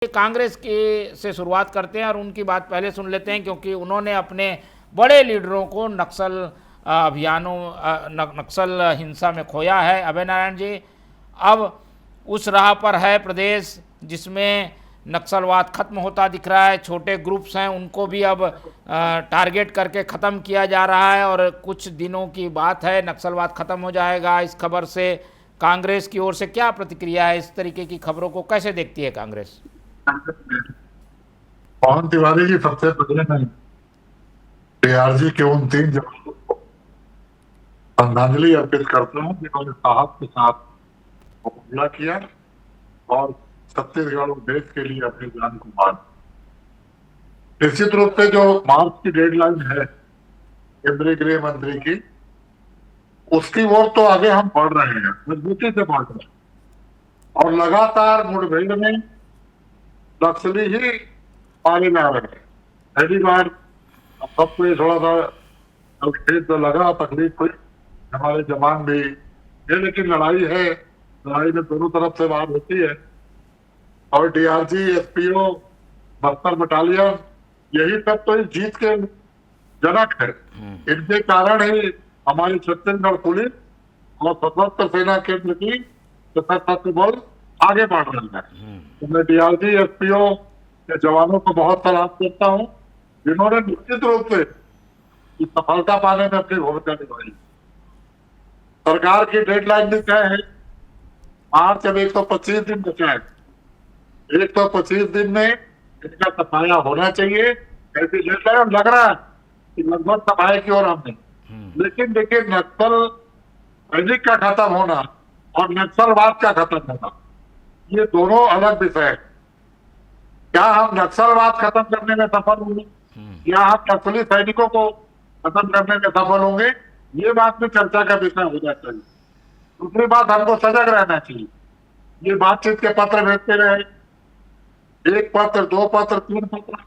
कांग्रेस की से शुरुआत करते हैं और उनकी बात पहले सुन लेते हैं क्योंकि उन्होंने अपने बड़े लीडरों को नक्सल अभियानों नक्सल हिंसा में खोया है। अभय नारायण जी अब उस राह पर है प्रदेश जिसमें नक्सलवाद खत्म होता दिख रहा है। छोटे ग्रुप्स हैं उनको भी अब टारगेट करके ख़त्म किया जा रहा है और कुछ दिनों की बात है नक्सलवाद ख़त्म हो जाएगा। इस खबर से कांग्रेस की ओर से क्या प्रतिक्रिया है? इस तरीके की खबरों को कैसे देखती है कांग्रेस? पवन तिवारी जी, सबसे पहले मैं डीआरजी के उन 3 जवानों को श्रद्धांजलि अर्पित करता हूँ जिन्होंने साहस के साथ हमला किया और छत्तीसगढ़ और देश के लिए अपनी जान को मार। निश्चित रूप से जो मार्च की डेडलाइन है केंद्रीय गृह मंत्री की, उसकी ओर तो आगे हम बढ़ रहे हैं, मजबूती से बढ़ रहे हैं और लगातार मुठभेड़ में नक्सली ही मारे जा रहे हैं। पहली बार सबको ये थोड़ा सा खेत तो लगा, तकलीफ हुई, हमारे जवान भी ये, लेकिन लड़ाई है, लड़ाई में दोनों तरफ से बात होती है और डीआरजी, एसपीओ, बस्तर बटालियन, यही सब तो इस जीत के जनक है। इनके कारण ही हमारी छत्तीसगढ़ पुलिस और सशस्त्र सेना केंद्र की सशस्त्र बल आगे बढ़ रही है। तो मैं डीआरजी, एसपीओ के जवानों को बहुत सलाम करता हूँ जिन्होंने निश्चित रूप से इस सफलता पाने में अपनी भूमिका निभाई। सरकार की डेडलाइन भी तय है, मार्च अब 125 दिन बचा है। 125 दिन में इसका सफाया होना चाहिए। ऐसी डेडलाइन लग रहा है कि लगभग सफाई की ओर हमने, लेकिन देखिए नक्सल सैनिक का खत्म होना और नक्सलवाद का खत्म होना ये दोनों अलग विषय है। क्या हम नक्सलवाद खत्म करने में सफल होंगे या हम नक्सली सैनिकों को खत्म करने में सफल होंगे, ये बात भी चर्चा का विषय हो जाता है। दूसरी बात, हमको सजग रहना चाहिए। ये बातचीत के पत्र भेजते रहे, 1 पत्र, 2 पत्र, 3 पत्र,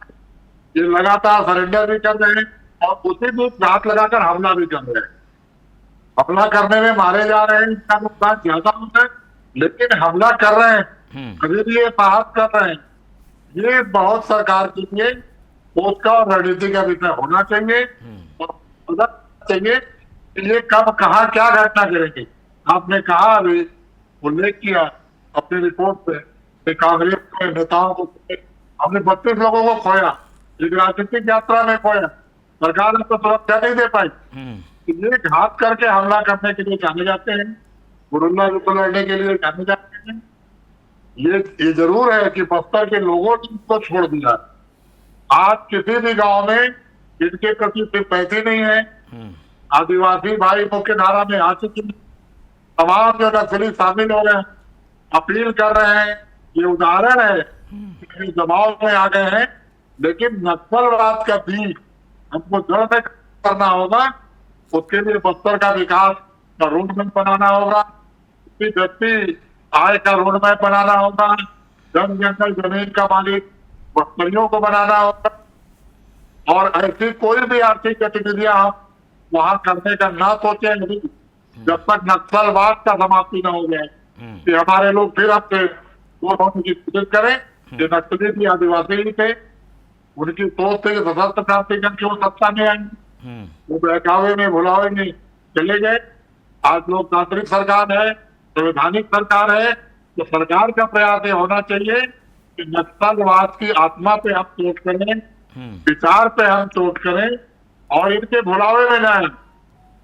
ये लगातार सरेंडर भी कर रहे हैं और उसी बीच घात लगाकर हमला भी कर रहे हैं। हमला करने में मारे जा रहे हैं, इसका नुकसान ज्यादा होता है, लेकिन हमला कर रहे हैं, अभी भी ये साहस कर रहे हैं। ये बहुत सरकार के लिए सोच का और रणनीति का विषय होना चाहिए और चाहिए कि ये कब कहाँ क्या घटना करेंगे। आपने कहा, अभी उल्लेख किया अपनी रिपोर्ट पे कि कांग्रेस के नेताओं को हमने 32 लोगों को खोया, एक राजनीतिक यात्रा में खोया, सरकार ने तो सुरक्षा नहीं दे पाई। ये घात करके हमला करने के लिए जाने जाते हैं, गुरुल्ला युद्ध लड़ने के लिए जाने जाते हैं। ये जरूर है कि बस्तर के लोगों ने इसको छोड़ दिया। आज किसी भी गांव में इनके प्रति सिंपैथी नहीं है। आदिवासी भाई मुख्य धारा में आ चुके हैं, तमाम जो नक्सली शामिल हो रहे हैं, अपील कर रहे हैं। ये उदाहरण है कि दबाव में आ गए हैं, लेकिन नक्सलवाद का बीज हमको जड़ में करना होगा। उसके लिए बस्तर का विकास का रोड मैप बनाना होगा, व्यक्ति आय का रोड मैप बनाना होगा, जंगल जमीन का मालिक बस्तरियों को बनाना होगा और ऐसी कोई भी आर्थिक गतिविधियां हम वहां करने का ना सोचे अभी जब तक नक्सलवाद का समाप्ति न हो जाए कि हमारे लोग फिर आपसे दूर होने की कोशिश करें। जो नक्सली भी आदिवासी ही थे, उनकी सोच थे कि सशस्त्र क्रांति करके वो सत्ता में आएंगे, वो बहकावे में भुलावे में चले गए। आज लोकतांत्रिक सरकार है, संवैधानिक सरकार है, तो सरकार का प्रयास ये होना चाहिए कि नक्सलवाद की आत्मा पे हम चोट करें, विचार पे हम चोट करें और इनके भुलावे में जाए।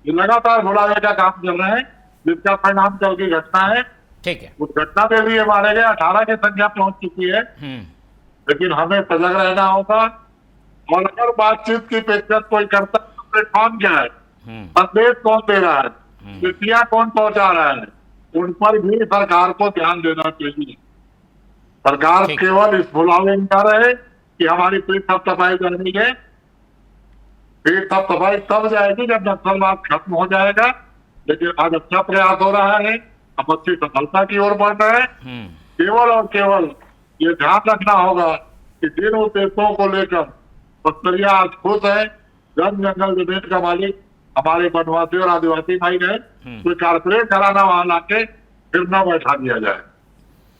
ये लगातार भुलावे का काम कर रहे हैं, जिसका परिणाम कल की घटना है। ठीक है, उस घटना के लिए मारे गए 18 की संख्या पहुंच चुकी है, लेकिन हमें सजग रहना होगा। और अगर बातचीत की पेशकश कोई करता है तो प्लेटफॉर्म क्या है, संदेश कौन दे रहा है, चिट्ठियां कौन पहुंचा रहा है, उन पर भी सरकार को ध्यान देना चाहिए। सरकार केवल इस भुलावे में कर रहे कि हमारी पीठ थपथपाई जानी है। पीठ थपथपाई तब जाएगी जब नक्सलवाद खत्म हो जाएगा, लेकिन आज अच्छा प्रयास हो रहा है, हम अच्छी सफलता की ओर बढ़ रहे हैं। केवल और केवल ये ध्यान रखना होगा कि जिन उद्देश्यों को लेकर बस्तरिया आज खुश है, जंगल जमीन का मालिक हमारे वनवासी और आदिवासी भाई है, कोई कारपोरेट घराना वहां लाके फिर न बैठा दिया जाए।